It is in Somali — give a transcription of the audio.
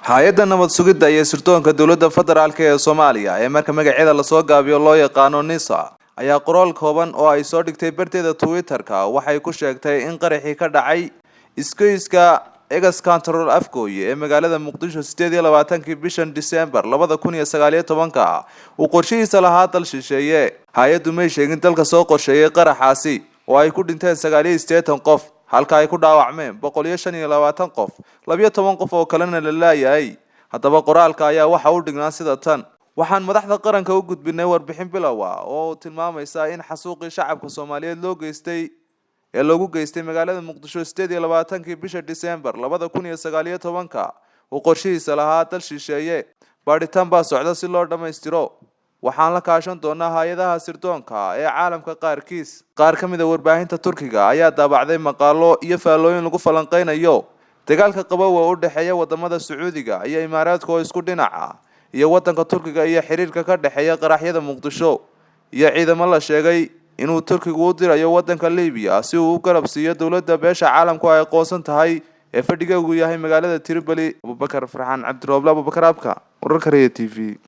hay'adda nabad sugidda iyo sirdoonka dowladda federaalka ee Soomaaliya ee marka magaceeda la soo gaabiyo loo yaqaano NISA ayaa qoraal kooban oo ay soo dhigtay barteeda Twitter-ka waxay ku sheegtay in qaraxii ka dhacay iskayska Egas Control Afgooye ee magaalada Muqdisho 28 bishan December 2019 uu qorshihiisa lahaa dal shisheeye. Hay'addu ma sheegin dalka soo qorsheeyay qaraxaasi oo ay ku dhinteen 89 qof halka ay ku dhaawacmeen 125 qof 12 qof oo kalena la laayay. Haddaba qoraalka ayaa waxa uu dhignaa sida tan: waxaan madaxda qaranka u gudbinay warbixin bilow ah oo tilmaamaysa in xasuuqii shacabka Soomaaliyeed loogu geystay magaalada Muqdisho 28 bisha December 2019 uu qorshihiisa lahaa dal shisheeye. Baaritaan baa socda si loo dhameystiro. waxaan la kaashan doonaa hay'adaha sirdoonka ee caalamka qaarkiis. Qaar ka mid ah warbaahinta Turkiga ayaa daabacday maqaalo iyo faallooyin lagu falanqeynayo dagaalka qabow ee u dhexeeya wadamada Sacuudiga iyo Imaaraadka oo isku dhinac ah iyo wadanka Turkiga iyo xiriirka ka dhexeeya qaraxyada Muqdisho iyo ciidamo la sheegay inuu Turkigu u dirayo wadanka Liibiya si uu u garab siiyo dowladda beesha caalamku ay aqoonsan tahay ee fadhigeedu yahay magaalada Tripoli. Abubakar Farxaan Cabdirooble Abubakar Abka, wararka TV.